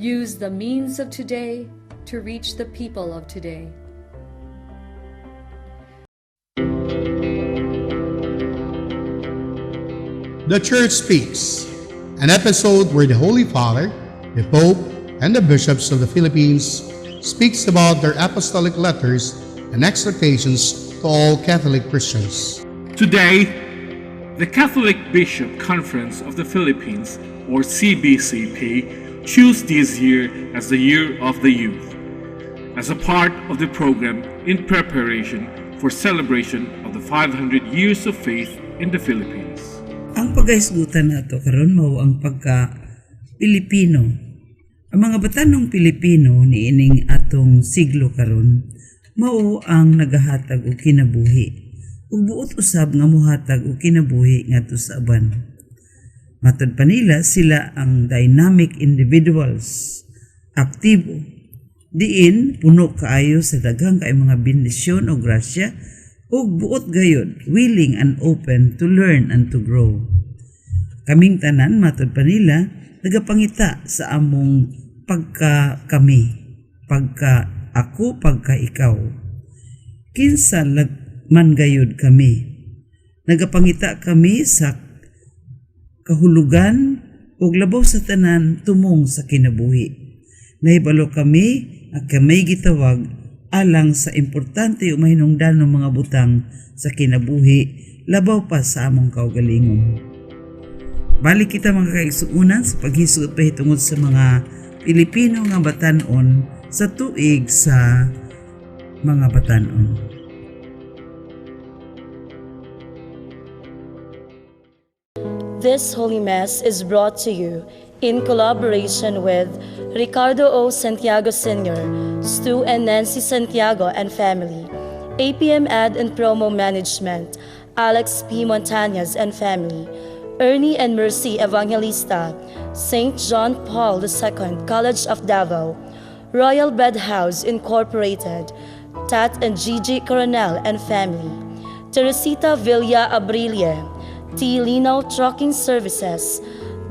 Use the means of today to reach the people of today. The Church Speaks, an episode where the Holy Father, the Pope, and the bishops of the Philippines speaks about their apostolic letters and exhortations to all Catholic Christians. Today, the Catholic Bishop Conference of the Philippines, or CBCP, chose this year as the Year of the Youth, as a part of the program in preparation for celebration of the 500 years of faith in the Philippines. Ang pagahisgutan nato karon mao ang pagka-Pilipino. Ang mga batanong Pilipino niining atong siglo karon mao ang nagahatag og kinabuhi. Ug buot usab nga mohatag og kinabuhi ngadto sa uban. Matod pa nila sila ang dynamic individuals, aktibo, diin puno kaayo sa daghang kay mga bendisyon o grasya ug buot gayud willing and open to learn and to grow. Kaming tanan matod pa nila nagapangita sa among pagka kami, pagka ako, pagka ikaw. Kinsa man gayud kami. Nagapangita kami sa kahulugan ug labaw sa tanan tumong sa kinabuhi. Nahibalo kami at kamay gitawag alang sa importante o mahinungdan ng mga butang sa kinabuhi labaw pa sa among kaugalingon. Balik kita mga kaigsuunan sa paghisuot pahitungod sa mga Pilipino nga batanon sa tuig sa mga batanon. This Holy Mass is brought to you in collaboration with Ricardo O. Santiago Sr., Stu and Nancy Santiago and family, APM Ad and Promo Management, Alex P. Montañez and family, Ernie and Mercy Evangelista, St. John Paul II College of Davao, Royal Bed House Incorporated, Tat and Gigi Coronel and family, Teresita Villa Abrilia, T. Lino Trucking Services,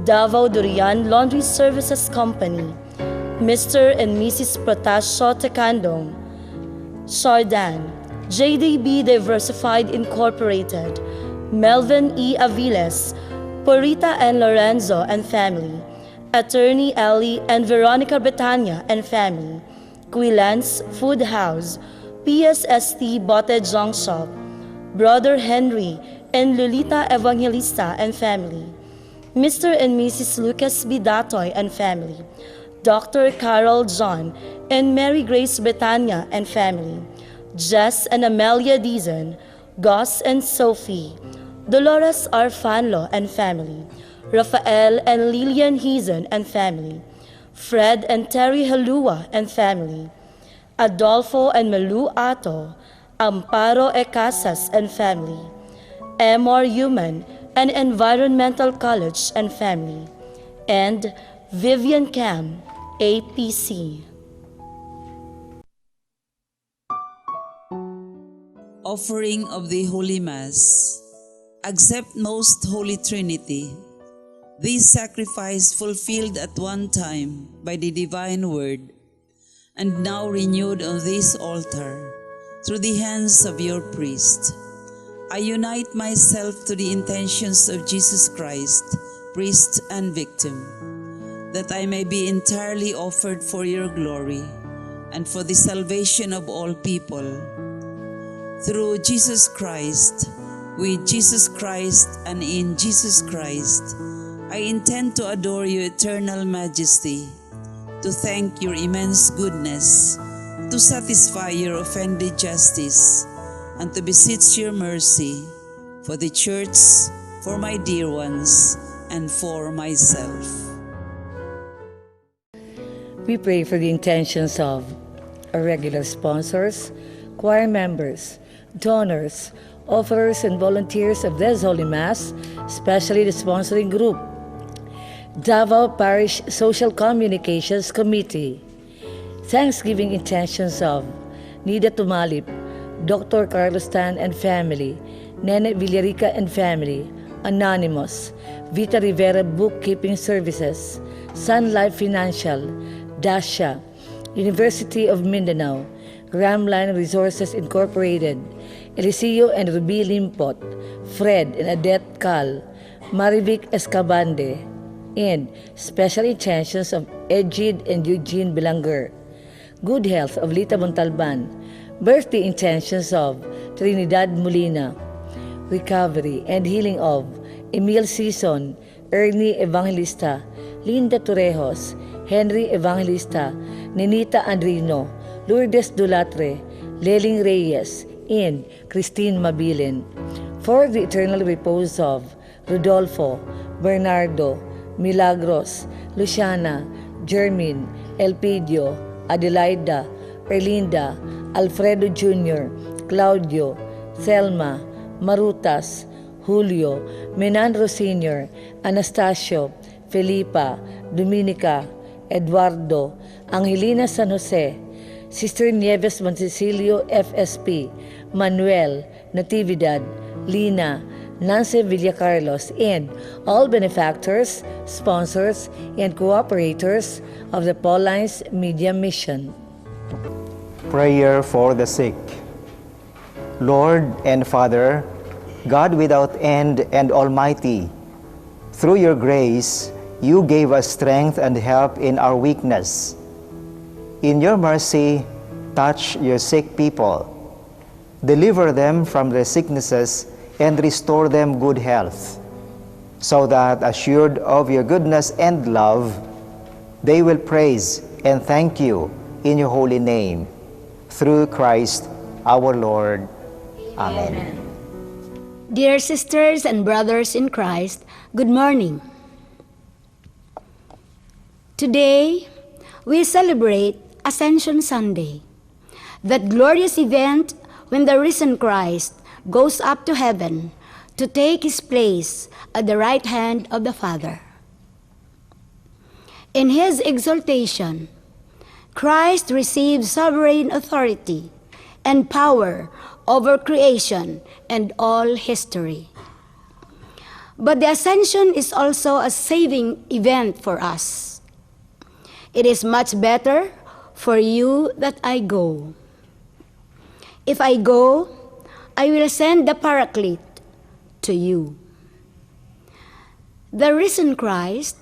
Davao Durian Laundry Services Company, Mr. and Mrs. Protasio Tecandong, Shardan, JDB Diversified Incorporated, Melvin E. Aviles, Porita and Lorenzo and family, Attorney Ellie and Veronica Betania and family, Quilance Food House, PSST Bote Junk Shop, Brother Henry and Lolita Evangelista and family, Mr. and Mrs. Lucas Bidatoy and family, Dr. Carol John and Mary Grace Betania and family, Jess and Amelia Dizon, Gus and Sophie, Dolores R. Fanlo and family, Rafael and Lilian Hizon and family, Fred and Terry Halua and family, Adolfo and Malu Ato, Amparo E. Casas and family, Emor Human and Environmental College and family, and Vivian Cam, APC. Offering of the Holy Mass. Accept Most Holy Trinity. This sacrifice fulfilled at one time by the divine word, and now renewed on this altar through the hands of your priest. I unite myself to the intentions of Jesus Christ, priest and victim, that I may be entirely offered for your glory and for the salvation of all people. Through Jesus Christ, with Jesus Christ and in Jesus Christ, I intend to adore your eternal majesty, to thank your immense goodness, to satisfy your offended justice, and to beseech your mercy for the Church, for my dear ones, and for myself. We pray for the intentions of our regular sponsors, choir members, donors, offerers, and volunteers of this Holy Mass, especially the sponsoring group, Davao Parish Social Communications Committee. Thanksgiving intentions of Nida Tumalip, Dr. Carlos Tan and family, Nene Villarica and family, Anonymous, Vita Rivera Bookkeeping Services, Sun Life Financial, Dasha, University of Mindanao, Ramline Resources Incorporated, Eliseo and Ruby Limpot, Fred and Adet Cal, Marivic Escabande, and special intentions of Ejid and Eugene Belanger. Good health of Lita Montalban, birthday intentions of Trinidad Molina, recovery and healing of Emil Sison, Ernie Evangelista, Linda Torrejos, Henry Evangelista, Nenita Andrino, Lourdes Dulatre, Leling Reyes, and Christine Mabilin. For the eternal repose of Rodolfo, Bernardo, Milagros, Luciana, Jermin, Elpidio, Adelaida, Erlinda, Alfredo Jr., Claudio, Thelma, Marutas, Julio, Menandro Sr., Anastasio, Felipa, Dominica, Eduardo, Angelina San Jose, Sister Nieves Montecilio FSP, Manuel, Natividad, Lina, Nancy Villacarlos, and all benefactors, sponsors, and cooperators of the Paulines Media Mission. Prayer for the sick. Lord and Father, God without end and Almighty, through your grace, you gave us strength and help in our weakness. In your mercy, touch your sick people. Deliver them from their sicknesses and restore them good health, so that, assured of your goodness and love, they will praise and thank you in your holy name. Through Christ our Lord. Amen. Dear sisters and brothers in Christ, good morning. Today, we celebrate Ascension Sunday, that glorious event when the risen Christ goes up to heaven to take his place at the right hand of the Father. In his exaltation, Christ receives sovereign authority and power over creation and all history. But the ascension is also a saving event for us. It is much better for you that I go. If I go, I will send the Paraclete to you. The risen Christ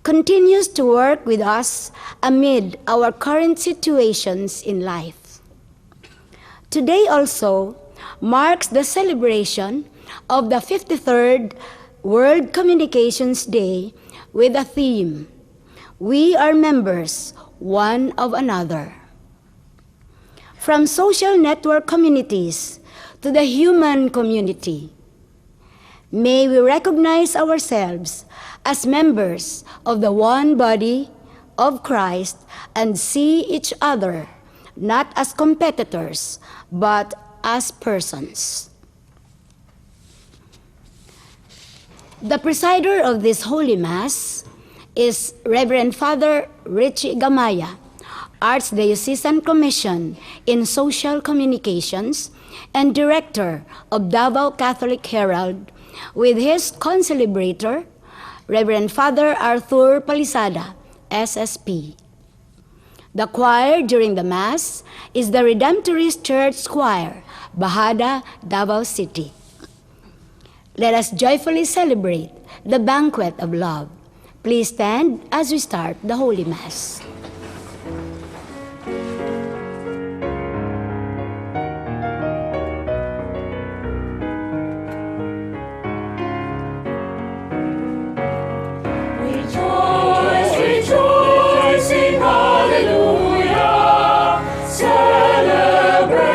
continues to work with us amid our current situations in life. Today also marks the celebration of the 53rd World Communications Day with the theme, "We are members one of another." From social network communities to the human community, may we recognize ourselves as members of the one body of Christ and see each other not as competitors, but as persons. The presider of this Holy Mass is Reverend Father Richie Gamaya, Archdiocesan Commission in Social Communications and Director of Davao Catholic Herald, with his concelebrator, Reverend Father Arthur Palisada, SSP. The choir during the Mass is the Redemptorist Church Choir, Bahada, Davao City. Let us joyfully celebrate the banquet of love. Please stand as we start the Holy Mass. Rejoice, rejoicing, hallelujah, celebrate.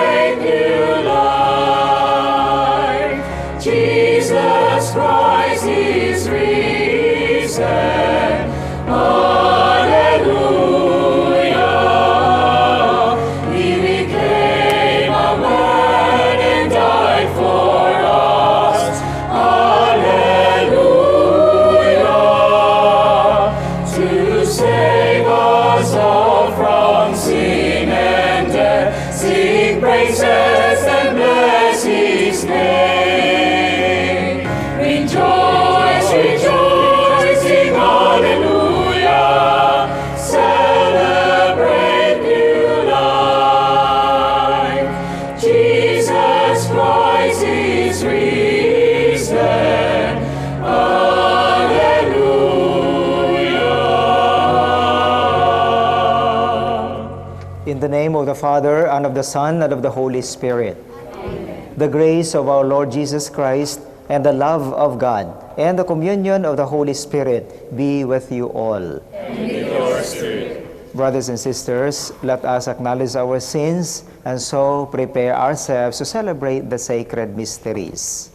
In the name of the Father, and of the Son, and of the Holy Spirit. Amen. The grace of our Lord Jesus Christ, and the love of God, and the communion of the Holy Spirit be with you all. And with your spirit. Brothers and sisters, let us acknowledge our sins and so prepare ourselves to celebrate the sacred mysteries.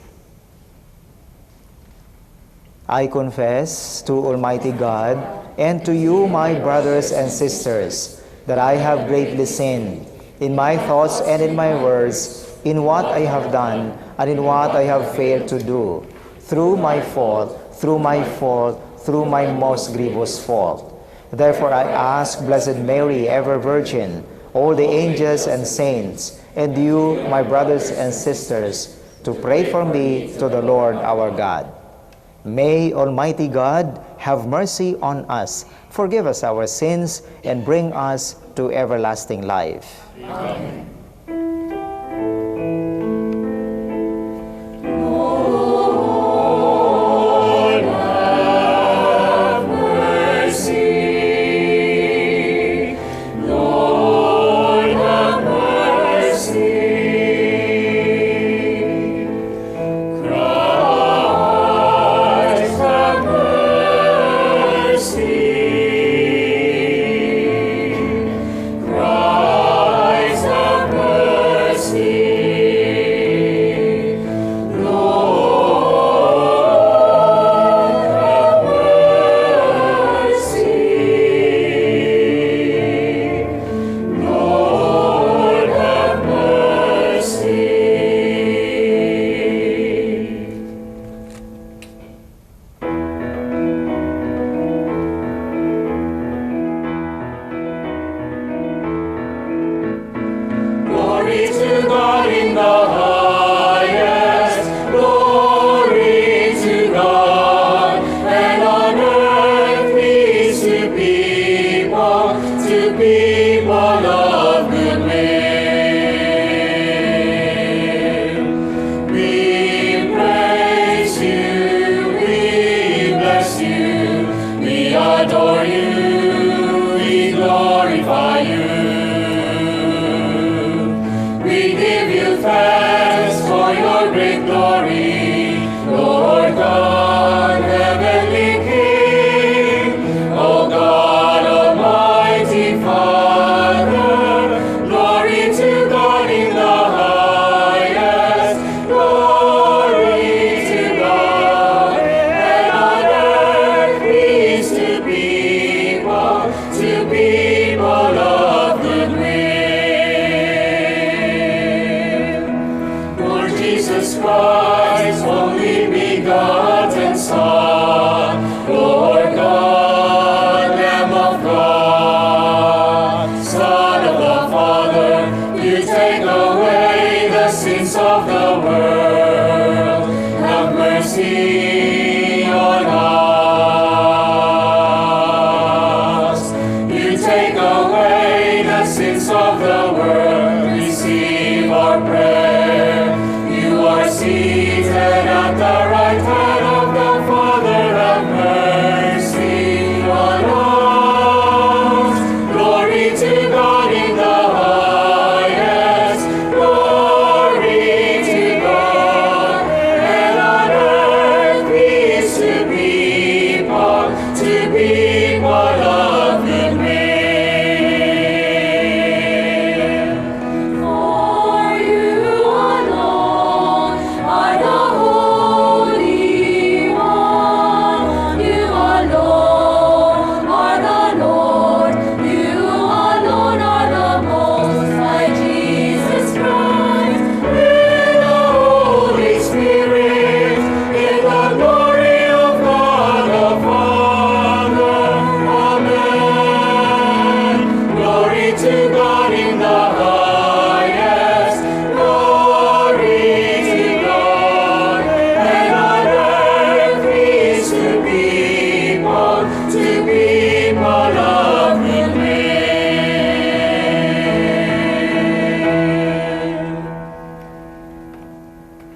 I confess to Almighty God and to you, my brothers and sisters, that I have greatly sinned in my thoughts and in my words, in what I have done and in what I have failed to do, through my fault, through my most grievous fault. Therefore I ask Blessed Mary, ever Virgin, all the angels and saints, and you, my brothers and sisters, to pray for me to the Lord our God. May Almighty God have mercy on us, forgive us our sins, and bring us to everlasting life. Amen.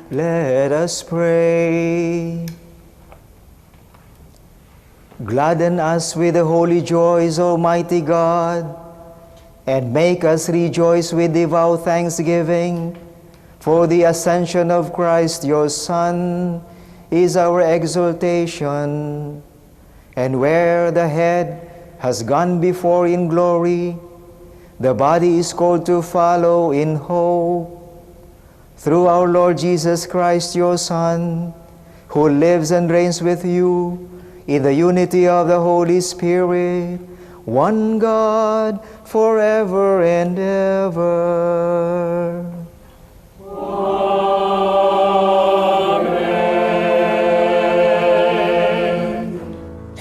Let us pray. Gladden us with the holy joys, Almighty God, and make us rejoice with devout thanksgiving. For the ascension of Christ, your Son, is our exaltation. And where the head has gone before in glory, the body is called to follow in hope. Through our Lord Jesus Christ, your Son, who lives and reigns with you in the unity of the Holy Spirit, one God, forever and ever.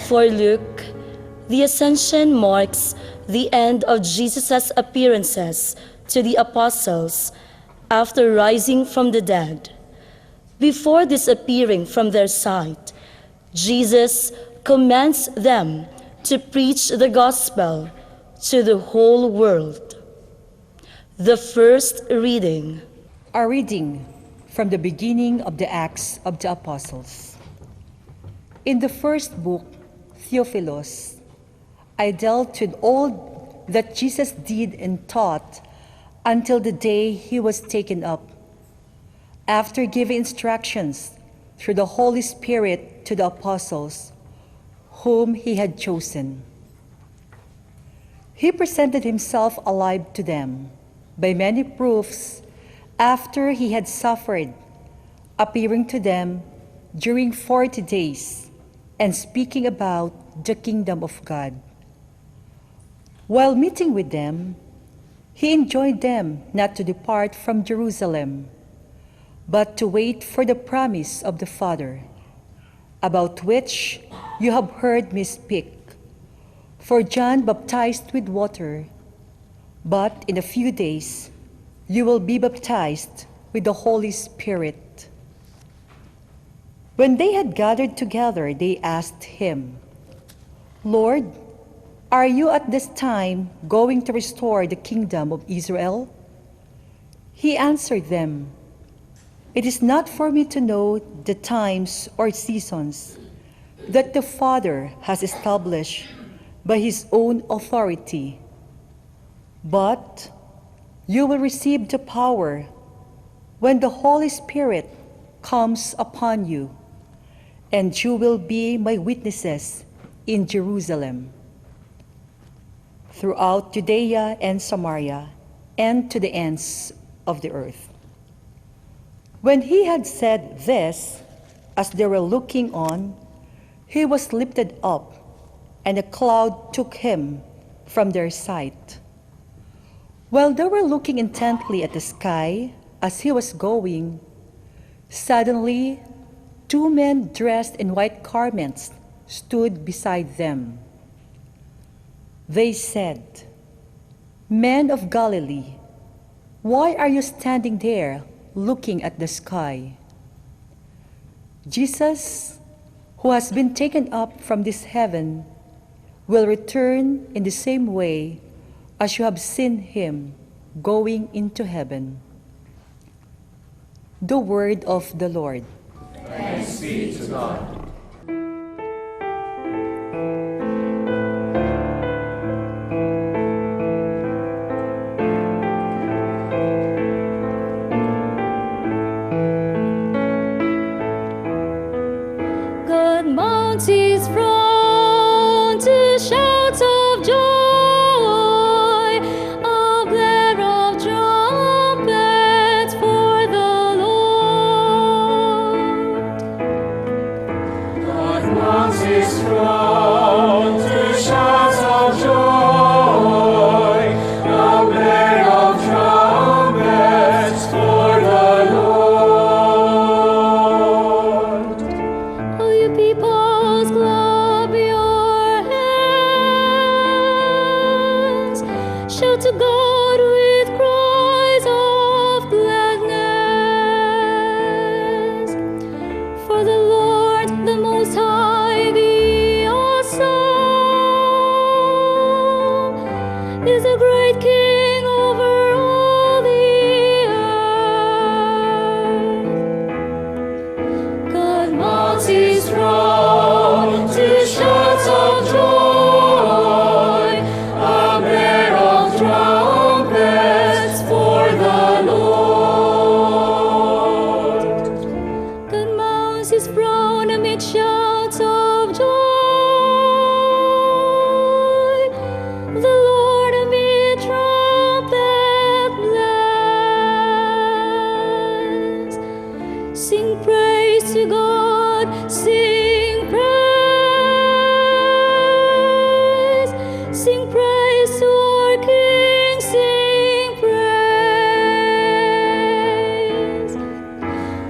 For Luke, the ascension marks the end of Jesus' appearances to the apostles after rising from the dead. Before disappearing from their sight, Jesus commands them to preach the gospel to the whole world. The first reading. A reading from the beginning of the Acts of the Apostles. In the first book, Theophilus, I dealt with all that Jesus did and taught until the day he was taken up, after giving instructions through the Holy Spirit to the apostles whom he had chosen. He presented himself alive to them by many proofs after he had suffered, appearing to them during 40 days and speaking about the kingdom of God. While meeting with them, he enjoined them not to depart from Jerusalem, but to wait for the promise of the Father, about which you have heard me speak. For John baptized with water, but in a few days you will be baptized with the Holy Spirit. When they had gathered together, they asked him, Lord, are you at this time going to restore the kingdom of Israel? He answered them, It is not for me to know the times or seasons that the Father has established by his own authority. But you will receive the power when the Holy Spirit comes upon you, and you will be my witnesses in Jerusalem, throughout Judea and Samaria, and to the ends of the earth. When he had said this, as they were looking on, he was lifted up, and a cloud took him from their sight. While they were looking intently at the sky as he was going, suddenly 2 men dressed in white garments stood beside them. They said, Men of Galilee, why are you standing there looking at the sky? Jesus, who has been taken up from this heaven, will return in the same way as you have seen him going into heaven. The word of the Lord. Thanks be to God. God mounts his throne to shouts of joy, a blare of trumpets for the Lord. to God, sing praise to our King, sing praise.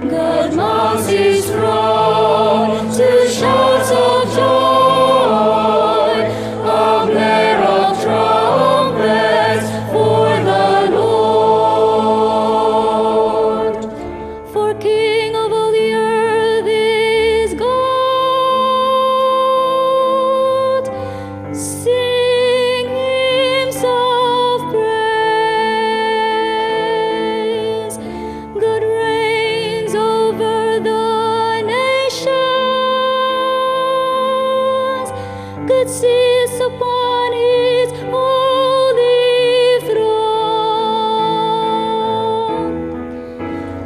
God mounts his throne to shouts of joy, a blare of trumpets for the Lord. For King of all the earth is God. Sing hymns of praise. God reigns over the nations. God sits upon his holy throne.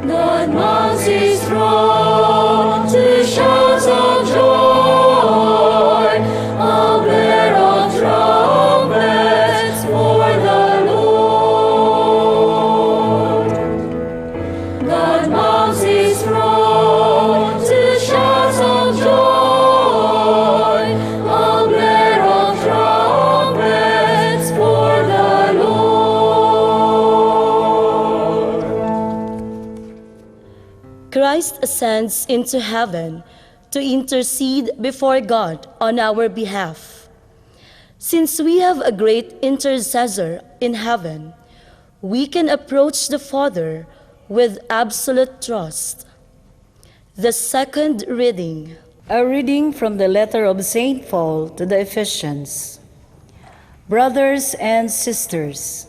God mounts his throne to shouts of joy, a blare of trumpets for the Lord. God mounts his throne to shouts of joy, a blare of trumpets for the Lord. Christ ascends into heaven to intercede before God on our behalf. Since we have a great intercessor in heaven, we can approach the Father with absolute trust. The second reading. A reading from the letter of St. Paul to the Ephesians. Brothers and sisters,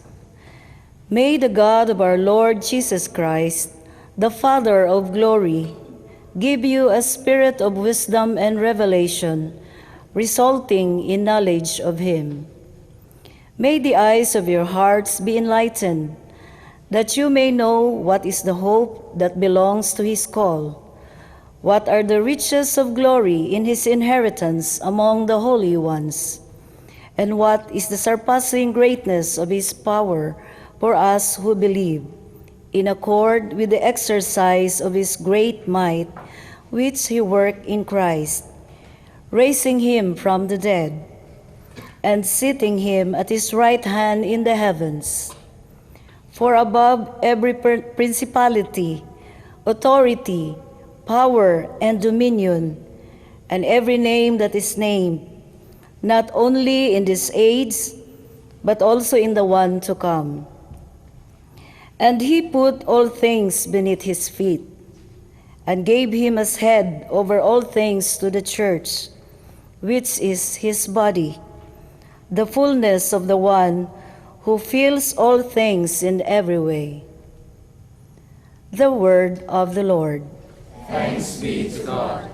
may the God of our Lord Jesus Christ, the Father of glory, give you a spirit of wisdom and revelation, resulting in knowledge of him. May the eyes of your hearts be enlightened, that you may know what is the hope that belongs to his call, what are the riches of glory in his inheritance among the holy ones, and what is the surpassing greatness of his power for us who believe, in accord with the exercise of his great might, which he worked in Christ, raising him from the dead, and seating him at his right hand in the heavens. For above every principality, authority, power, and dominion, and every name that is named, not only in this age, but also in the one to come. And he put all things beneath his feet, and gave him as head over all things to the church, which is his body, the fullness of the one who fills all things in every way. The word of the Lord. Thanks be to God.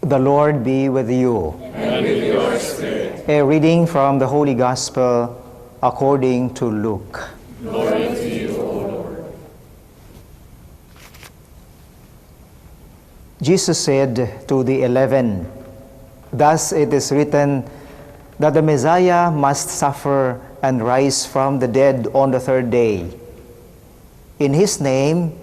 The Lord be with you. And with your spirit. A reading from the Holy Gospel according to Luke. Glory to you, O Lord. Jesus said to the 11, "Thus it is written that the Messiah must suffer and rise from the dead on the third day. In his name,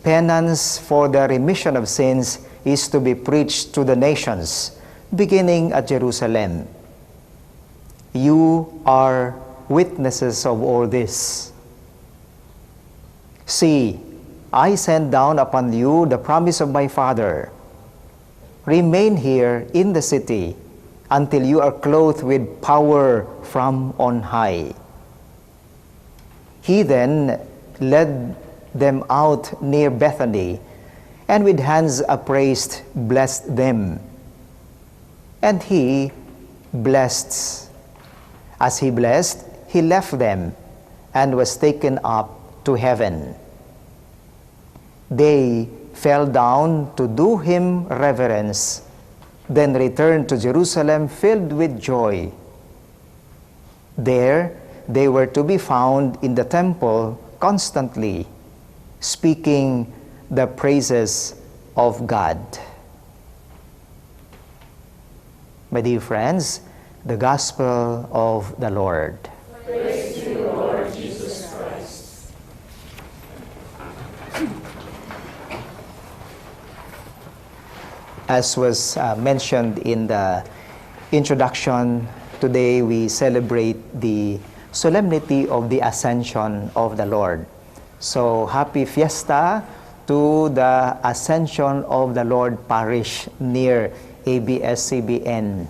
penance for the remission of sins is to be preached to the nations, beginning at Jerusalem. You are witnesses of all this. See, I send down upon you the promise of my Father. Remain here in the city until you are clothed with power from on high." He then led them out near Bethany and with hands upraised blessed them. And he blessed. As he blessed, he left them and was taken up to heaven. They fell down to do him reverence, then returned to Jerusalem filled with joy. There they were to be found in the temple constantly, speaking the praises of God. My dear friends, the Gospel of the Lord. Praise to you, Lord Jesus Christ. As was mentioned in the introduction, today we celebrate the solemnity of the Ascension of the Lord. So, happy fiesta to the Ascension of the Lord Parish near ABS-CBN.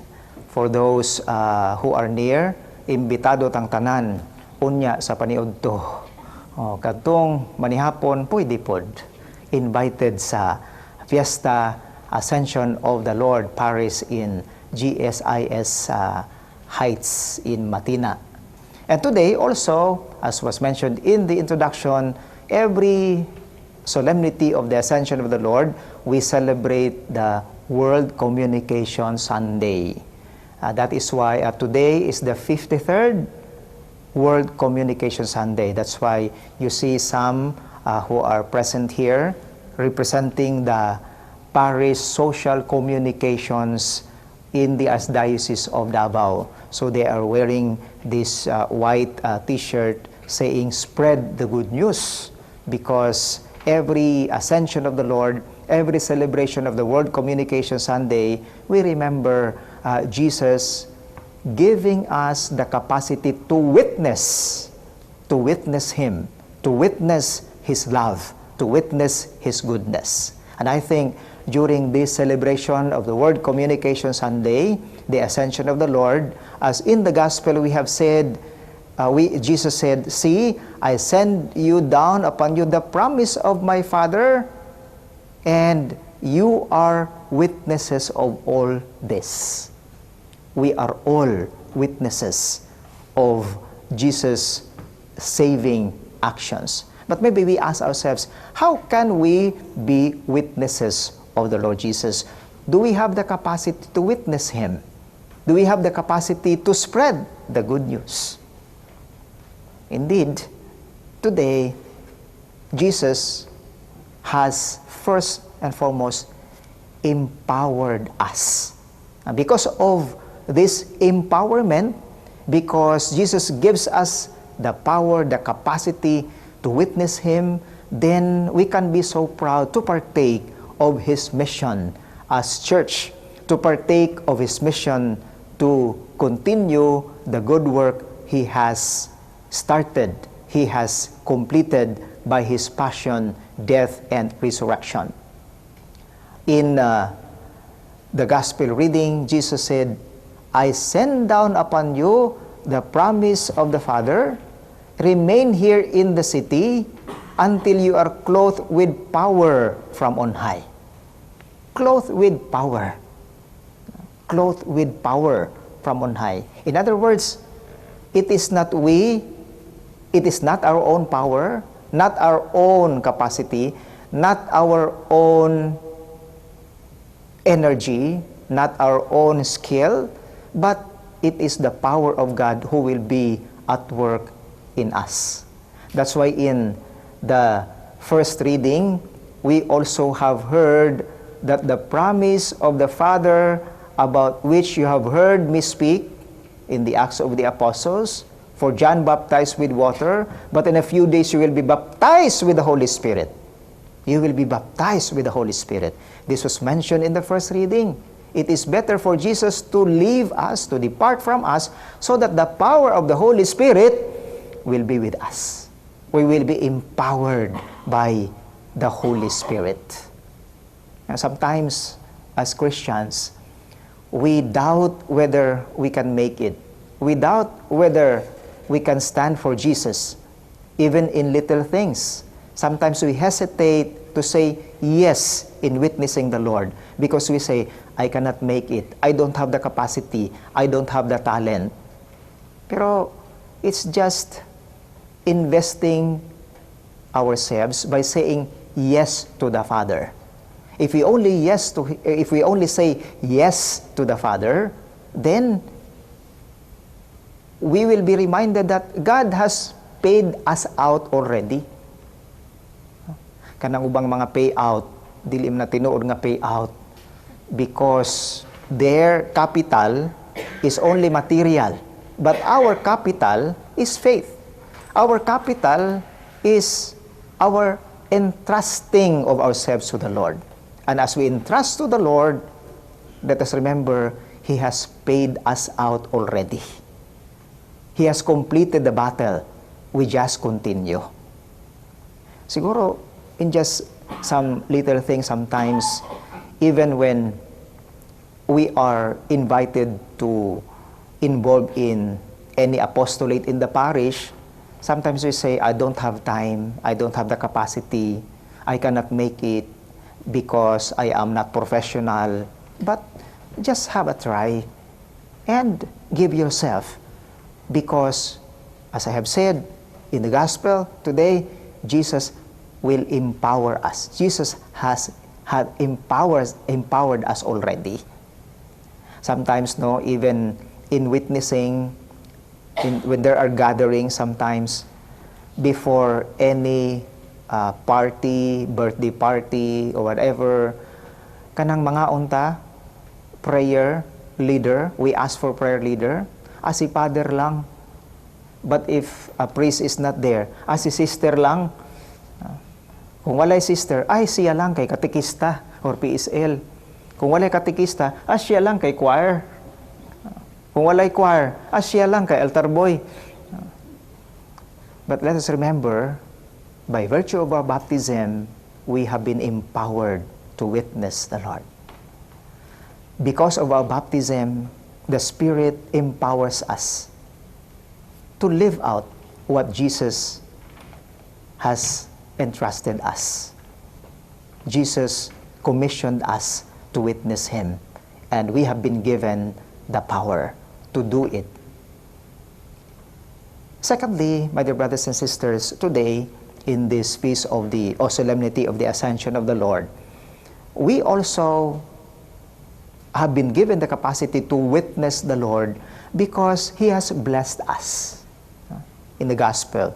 For those who are near, imbitado tang tanan unya sa paniudto. Kadtong manihapon pwede pod invited sa Fiesta Ascension of the Lord Parish in GSIS Heights in Matina. And today also, as was mentioned in the introduction, every solemnity of the Ascension of the Lord, we celebrate the World Communication Sunday. That is why today is the 53rd World Communication Sunday. That's why you see some who are present here representing the parish social communications in the Archdiocese of Davao. So they are wearing this white t-shirt saying, "Spread the good news," because every Ascension of the Lord, every celebration of the World Communication Sunday, we remember Jesus giving us the capacity to witness Him, to witness His love, to witness His goodness. And I think during this celebration of the World Communication Sunday, the Ascension of the Lord, as in the Gospel we have said, Jesus said, "See, I send you down upon you the promise of my Father, and you are witnesses of all this." We are all witnesses of Jesus' saving actions. But maybe we ask ourselves, how can we be witnesses of the Lord Jesus? Do we have the capacity to witness Him? Do we have the capacity to spread the good news? Indeed, today, Jesus has first and foremost empowered us. And because of this empowerment, because Jesus gives us the power, the capacity to witness Him, then we can be so proud to partake of His mission as church, to partake of His mission to continue the good work He has started, He has completed by His passion, death, and resurrection. In the Gospel reading, Jesus said, "I send down upon you the promise of the Father. Remain here in the city until you are clothed with power from on high." Clothed with power. Clothed with power from on high. In other words, it is not our own power, not our own capacity, not our own energy, not our own skill, but it is the power of God who will be at work in us. That's why in the first reading, we also have heard that the promise of the Father about which you have heard me speak in the Acts of the Apostles, for John baptized with water, but in a few days you will be baptized with the Holy Spirit. You will be baptized with the Holy Spirit. This was mentioned in the first reading. It is better for Jesus to leave us, to depart from us, so that the power of the Holy Spirit will be with us. We will be empowered by the Holy Spirit. Now, sometimes, as Christians, we doubt whether we can make it. We doubt whether we can stand for Jesus, even in little things. Sometimes we hesitate to say yes in witnessing the Lord because we say, I cannot make it. I don't have the capacity. I don't have the talent. Pero it's just investing ourselves by saying yes to the Father. If we only say yes to the Father, then we will be reminded that God has paid us out already. Kanang ubang mga payout, dilim na tinuod nga payout, because their capital is only material, but our capital is faith. Our capital is our entrusting of ourselves to the Lord. And as we entrust to the Lord, let us remember, He has paid us out already. He has completed the battle. We just continue. Siguro, in just some little things sometimes, even when we are invited to involve in any apostolate in the parish, sometimes we say, I don't have time, I don't have the capacity, I cannot make it because I am not professional. But just have a try and give yourself, because as I have said in the gospel today, Jesus will empower us. Jesus had empowered us already. Sometimes, no, even in witnessing, when there are gatherings, sometimes before any party, birthday party, or whatever, kanang mga unta, prayer leader, we ask for prayer leader, si father lang. But if a priest is not there, si sister lang. Kung walay sister, siya lang kay katekista or PSL. Kung walay katekista, siya lang kay choir. Kung walay choir, siya lang kay altar boy. But let us remember, by virtue of our baptism, we have been empowered to witness the Lord. Because of our baptism, the Spirit empowers us to live out what Jesus has entrusted us. Jesus commissioned us to witness Him, and we have been given the power to do it. Secondly, my dear brothers and sisters, today, in this feast of the solemnity of the Ascension of the Lord, we also have been given the capacity to witness the Lord because He has blessed us. In the Gospel,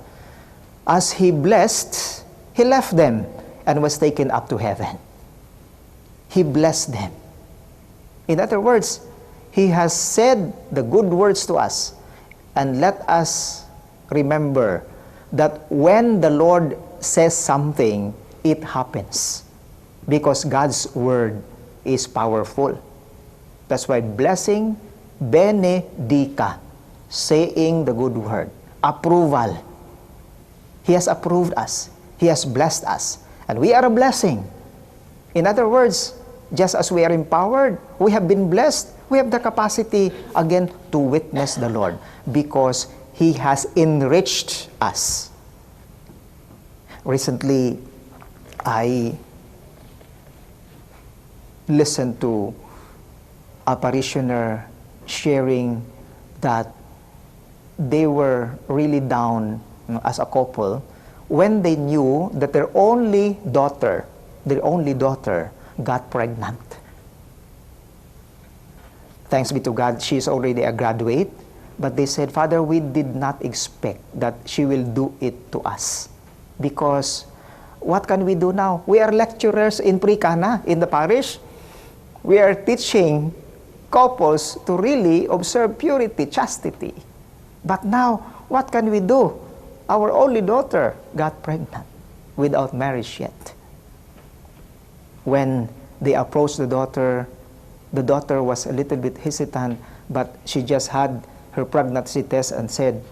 as He blessed, He left them and was taken up to heaven. He blessed them. In other words, He has said the good words to us. And let us remember that when the Lord says something, it happens. Because God's word is powerful. That's why blessing, benedica, saying the good word, approval. He has approved us. He has blessed us. And we are a blessing. In other words, just as we are empowered, we have been blessed, we have the capacity again to witness the Lord because He has enriched us. Recently, I listened to a parishioner sharing that they were really down as a couple when they knew that their only daughter got pregnant. Thanks be to God, she is already a graduate, but they said, Father, we did not expect that she will do it to us. Because what can we do now? We are lecturers in pre-cana in the parish. We are teaching couples to really observe purity, chastity. But now, what can we do? Our only daughter got pregnant without marriage yet. When they approached the daughter was a little bit hesitant, but she just had her pregnancy test and said,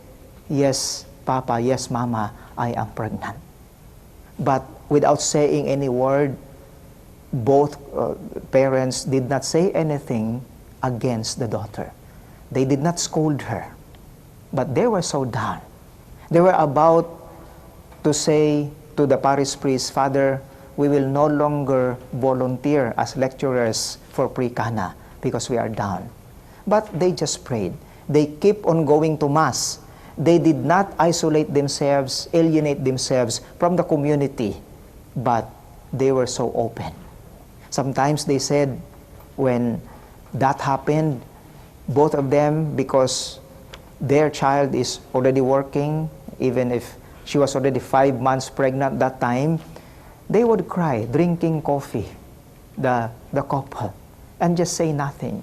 yes, Papa, yes, Mama, I am pregnant. But without saying any word, both parents did not say anything against the daughter. They did not scold her, but they were so down. They were about to say to the parish priest, Father, we will no longer volunteer as lecturers for pre-Cana because we are down. But they just prayed. They keep on going to Mass. They did not isolate themselves, alienate themselves from the community, but they were so open. Sometimes they said when that happened, both of them, because their child is already working, even if she was already 5 months pregnant that time, they would cry, drinking coffee, the couple, and just say nothing.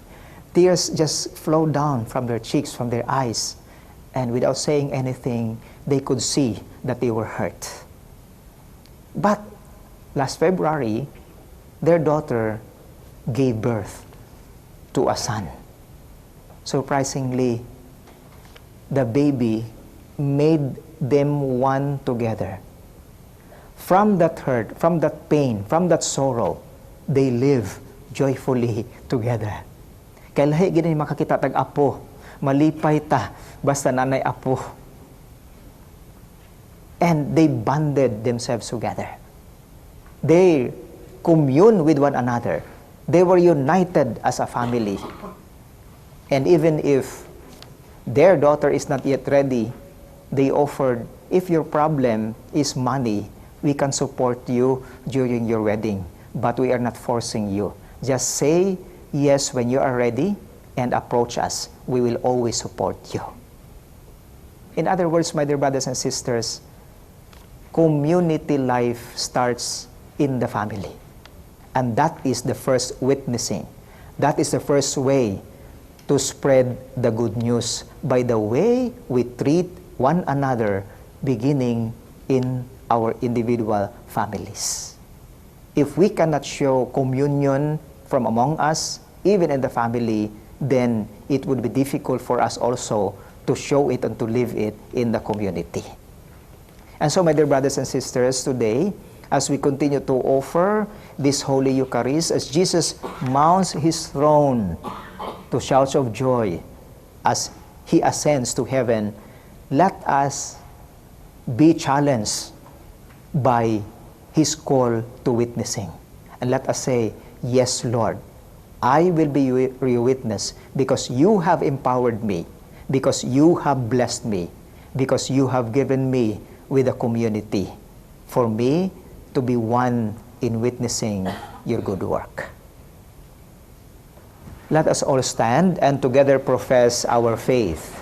Tears just flowed down from their cheeks, from their eyes, and without saying anything, they could see that they were hurt. But last February, their daughter gave birth to a son. Surprisingly, the baby made them one together. From that hurt, from that pain, from that sorrow, they live joyfully together. Kaya lahi gini makakita tag apo, malipay ta, basta nanay apo. And they bonded themselves together. They commune with one another. They were united as a family. And even if their daughter is not yet ready, they offered, if your problem is money, we can support you during your wedding, but we are not forcing you. Just say yes when you are ready and approach us. We will always support you. In other words, my dear brothers and sisters, community life starts in the family. And that is the first witnessing. That is the first way to spread the good news, by the way we treat one another, beginning in our individual families. If we cannot show communion from among us, even in the family, then it would be difficult for us also to show it and to live it in the community. And so, my dear brothers and sisters, today, as we continue to offer this Holy Eucharist, as Jesus mounts His throne to shouts of joy as He ascends to heaven, let us be challenged by His call to witnessing. And let us say, yes, Lord, I will be your witness because you have empowered me, because you have blessed me, because you have given me with a community for me to be one in witnessing your good work. Let us all stand and together profess our faith.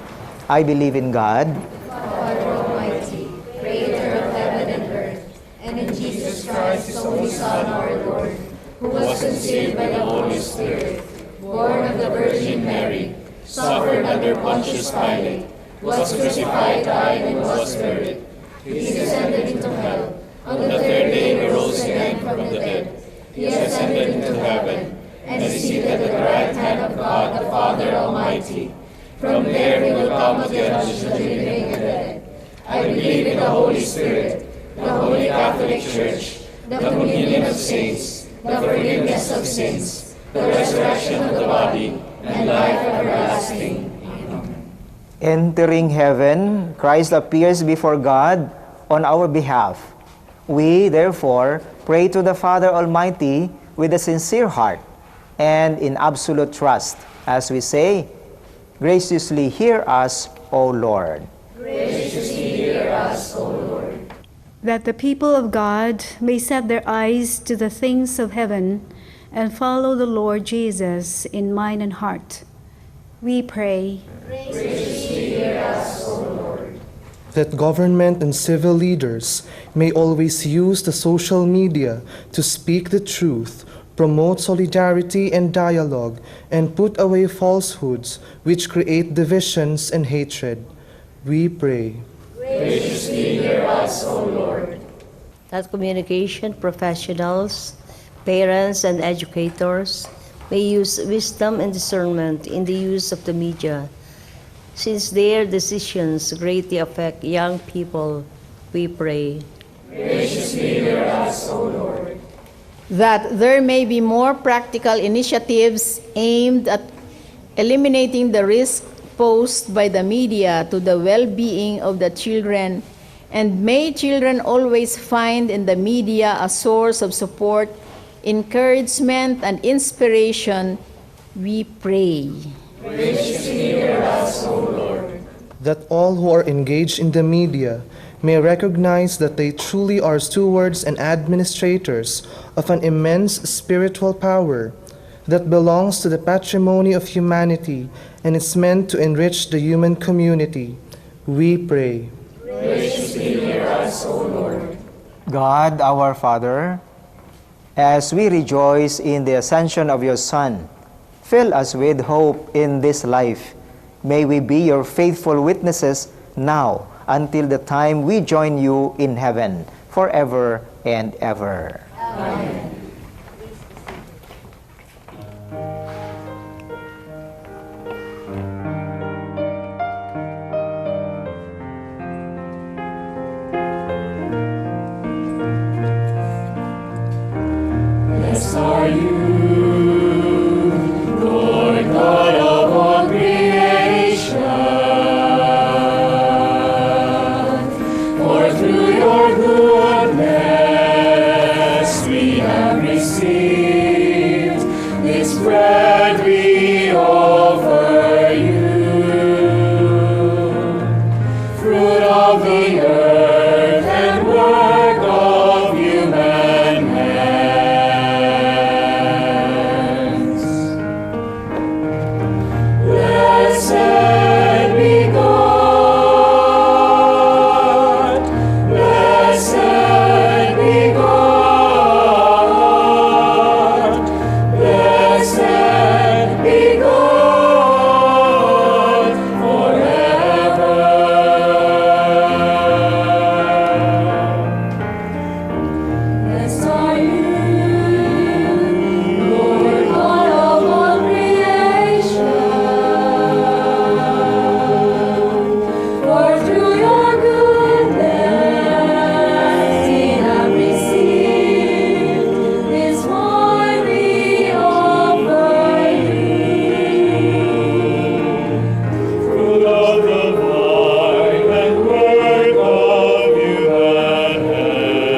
I believe in God, Father Almighty, creator of heaven and earth, and in Jesus Christ, His only Son, our Lord, who was conceived by the Holy Spirit, born of the Virgin Mary, suffered under Pontius Pilate, was crucified, died, and was buried. He descended into hell. On the third day He rose again from the dead. He ascended into heaven, and is seated at the right hand of God the Father Almighty. From there He will come to judge the living and the dead. I believe in the Holy Spirit, the Holy Catholic Church, the communion of saints, the forgiveness of sins, the resurrection of the body, and life everlasting. Amen. Entering heaven, Christ appears before God on our behalf. We, therefore, pray to the Father Almighty with a sincere heart and in absolute trust, as we say, graciously hear us, O Lord. Graciously hear us, O Lord. That the people of God may set their eyes to the things of heaven and follow the Lord Jesus in mind and heart. We pray. Graciously hear us, O Lord. That government and civil leaders may always use the social media to speak the truth, promote solidarity and dialogue, and put away falsehoods which create divisions and hatred. We pray. Graciously hear us, O Lord. That communication professionals, parents, and educators may use wisdom and discernment in the use of the media, since their decisions greatly affect young people. We pray. Graciously hear us, O Lord. That there may be more practical initiatives aimed at eliminating the risk posed by the media to the well-being of the children And may children always find in the media a source of support, encouragement, and inspiration, we pray. Graciously hear us, O Lord. That all who are engaged in the media may recognize that they truly are stewards and administrators of an immense spiritual power that belongs to the patrimony of humanity and is meant to enrich the human community. We pray. Graciously hear us, O Lord. God, our Father, as we rejoice in the ascension of your Son, fill us with hope in this life. May we be your faithful witnesses now until the time we join you in heaven, forever and ever. Amen. Blessed are you, Lord God of all creation, for through your goodness we have received this bread we offer you, fruit of the earth and work of human hands. Blessed be God, blessed be God, blessed be God forever. Blessed are you, Lord God of all creation, for through your goodness we have received this wine we offer you, fruit of the vine and work of human hands.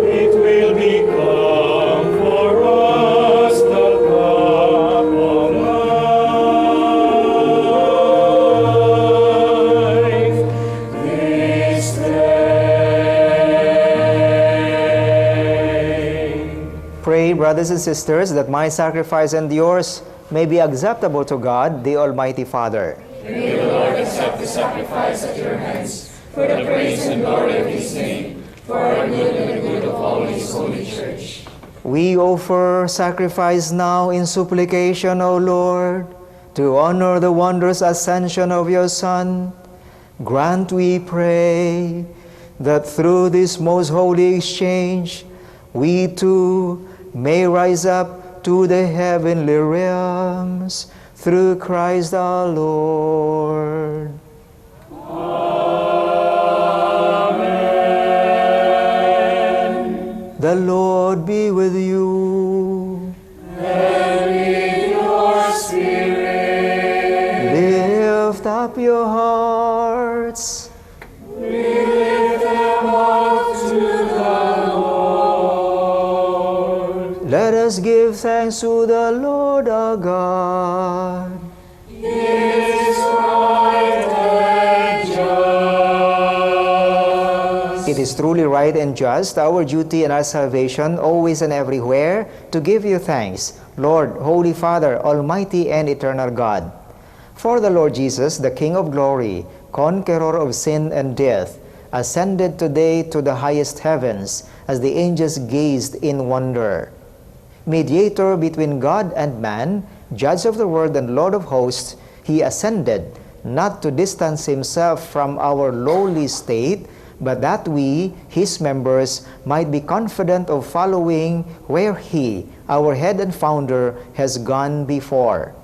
It will become for us the cup of life this day. Pray, brothers and sisters, that my sacrifice and yours may be acceptable to God, the Almighty Father. May the Lord accept the sacrifice at your hands for the praise and glory of his name, for our good and the good of all his holy church. We offer sacrifice now in supplication, O Lord, to honor the wondrous ascension of your Son. Grant, we pray, that through this most holy exchange, we too may rise up to the heavenly realms through Christ our Lord. Amen. The Lord be with you. And with your spirit. Lift up your hearts. We lift them up to the Lord. Let us give thanks to the Lord our God. It is right and just. It is truly right and just, our duty and our salvation, always and everywhere, to give you thanks, Lord, Holy Father, Almighty and Eternal God. For the Lord Jesus, the King of glory, conqueror of sin and death, ascended today to the highest heavens as the angels gazed in wonder. Mediator between God and man, Judge of the world and Lord of hosts, he ascended, not to distance himself from our lowly state, but that we, his members, might be confident of following where he, our head and founder, has gone before.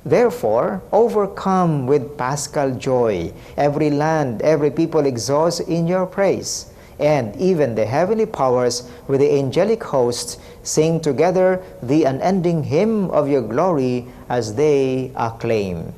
Therefore, overcome with paschal joy, every land, every people exalts in your praise. and even the heavenly powers with the angelic hosts sing together the unending hymn of your glory as they acclaim.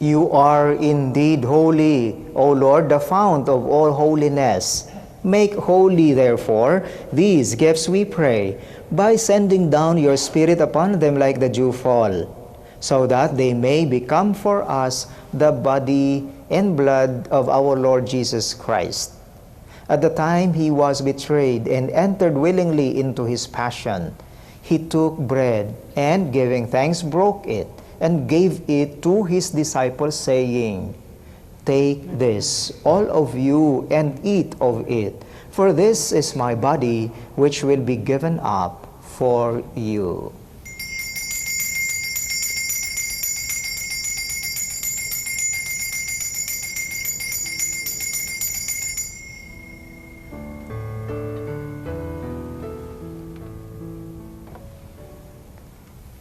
You are indeed holy, O Lord, the fount of all holiness. Make holy, therefore, these gifts, we pray, by sending down your Spirit upon them like the dewfall, so that they may become for us the body and blood of our Lord Jesus Christ. At the time he was betrayed and entered willingly into his passion, he took bread and, giving thanks, broke it and gave it to his disciples, saying, "Take this, all of you, and eat of it, for this is my body, which will be given up for you."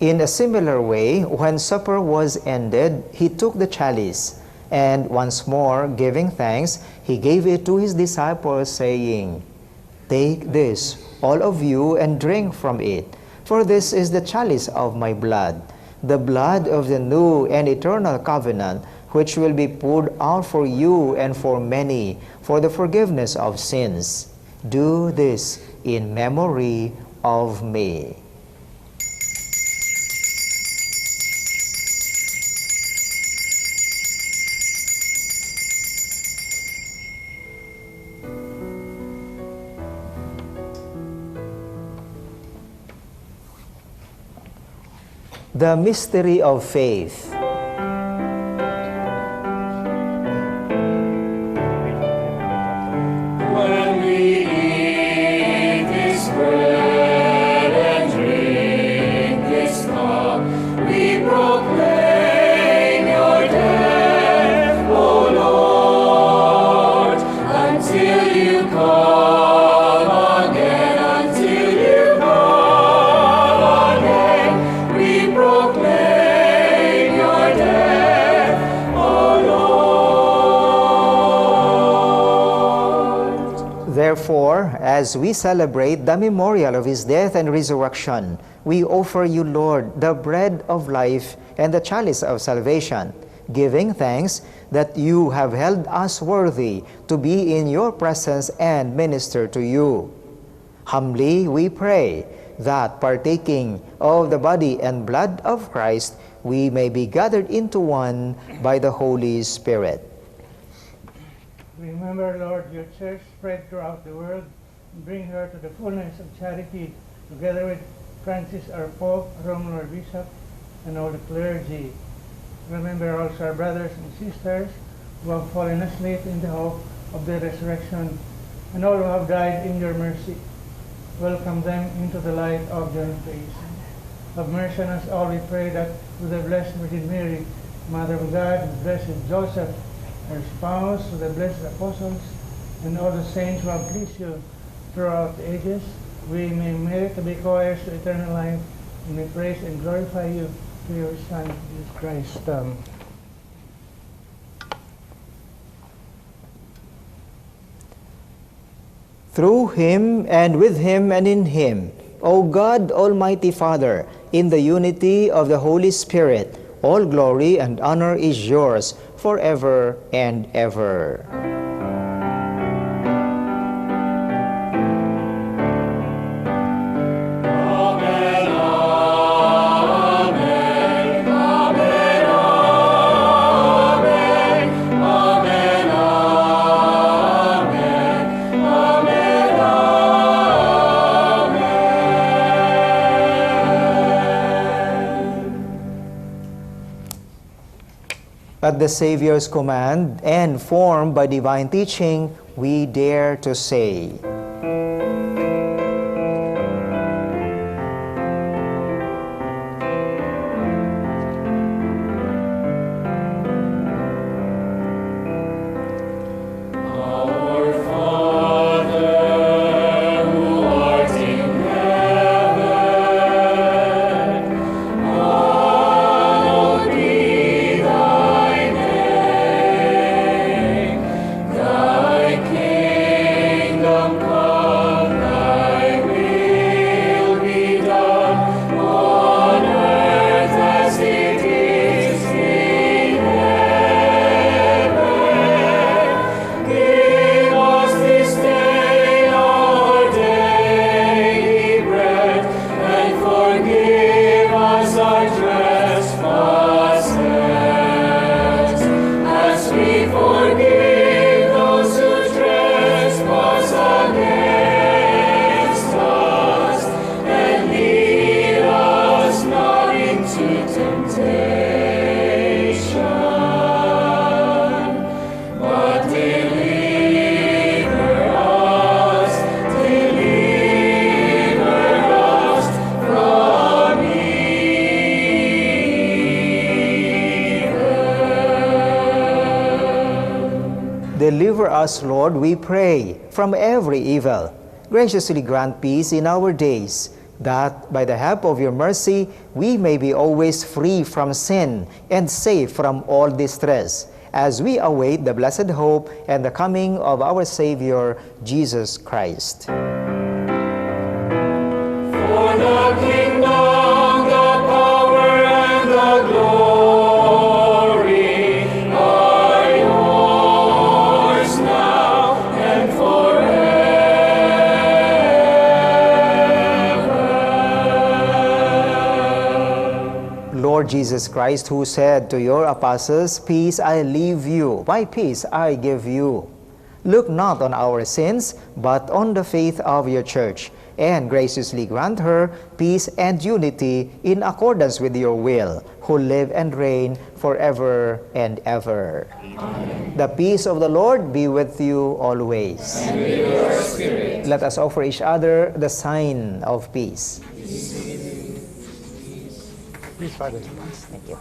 In a similar way, when supper was ended, he took the chalice, and once more, giving thanks, he gave it to his disciples, saying, "Take this, all of you, and drink from it, for this is the chalice of my blood, the blood of the new and eternal covenant, which will be poured out for you and for many for the forgiveness of sins. Do this in memory of me." The mystery of faith. When we eat this bread and drink this cup, we proclaim your death, O Lord, until you come again, until you come again. We proclaim your death, O Lord. Therefore, as we celebrate the memorial of his death and resurrection, we offer you, Lord, the bread of life and the chalice of salvation, giving thanks that you have held us worthy to be in your presence and minister to you. Humbly we pray that, partaking of the body and blood of Christ, we may be gathered into one by the Holy Spirit. Remember, Lord, your church spread throughout the world, and bring her to the fullness of charity, together with Francis, our Pope, Roman, our Bishop, and all the clergy. Remember also our brothers and sisters who have fallen asleep in the hope of the resurrection, and all who have died in your mercy. Welcome them into the light of your face. Have mercy on us all, we pray, that with the Blessed Virgin Mary, Mother of God, and blessed Joseph, her spouse, with the blessed apostles, and all the saints who have pleased you throughout the ages, we may merit to be co-heirs to eternal life, and may praise and glorify you through your Son, Jesus Christ. Through him, and with him, and in him, O God, Almighty Father, in the unity of the Holy Spirit, all glory and honor is yours forever and ever. At the Savior's command and formed by divine teaching, we dare to say, Deliver us, Lord, we pray, from every evil. Graciously grant peace in our days, that by the help of your mercy we may be always free from sin and safe from all distress, as we await the blessed hope and the coming of our Savior, Jesus Christ. For the kingdom, the power, and the glory are yours now and forever. Lord Jesus Christ, who said to your apostles, "Peace I leave you, my peace I give you," look not on our sins, but on the faith of your church, and graciously grant her peace and unity in accordance with your will, who live and reign forever and ever. Amen. The peace of the Lord be with you always. And with your spirit. Let us offer each other the sign of peace. Please, Father. Thank you.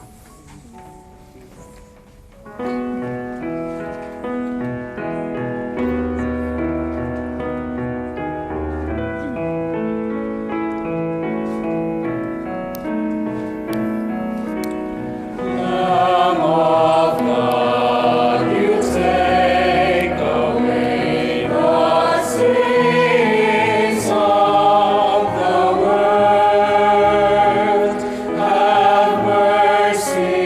Have mercy.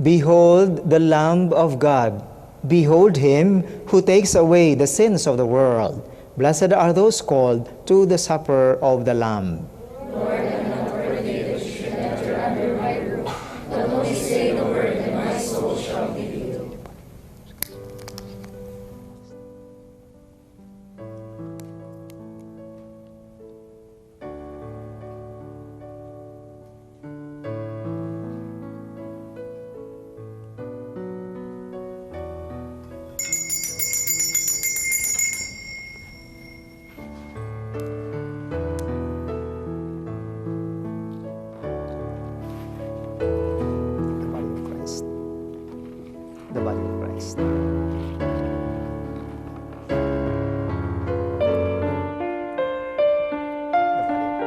Behold the Lamb of God. Behold him who takes away the sins of the world. Blessed are those called to the supper of the Lamb. Lord, I'm not worthy that you should enter under my roof, but only say the word, and my soul shall be healed. The body of Christ. The body of Christ. The body of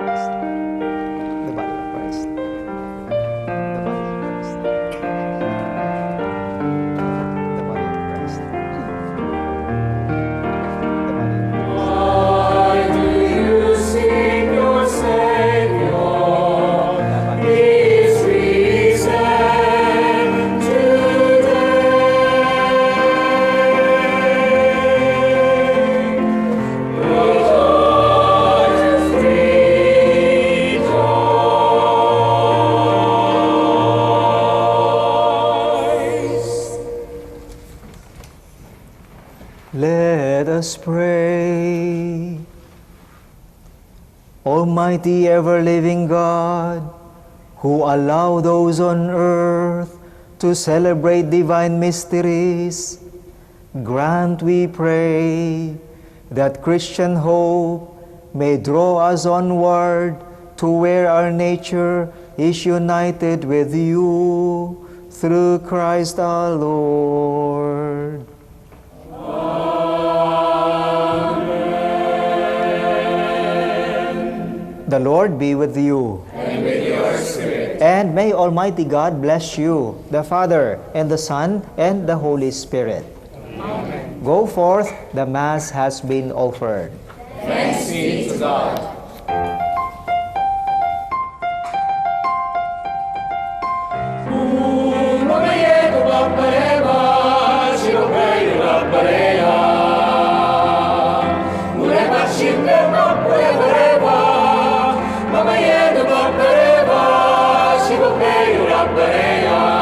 Christ. The body of Christ. The body of Christ. The body of Christ. Why do you seek your Savior? His risen Let us pray. Almighty ever-living God, who allow those on earth to celebrate divine mysteries, grant, we pray, that Christian hope may draw us onward to where our nature is united with you, through Christ our Lord. The Lord be with you. And with your spirit. And may Almighty God bless you, the Father, and the Son, and the Holy Spirit. Amen. Go forth, the Mass has been offered. Thanks be to God. Mama Yeda Bappareva, Shiva Peyu Rabbareya.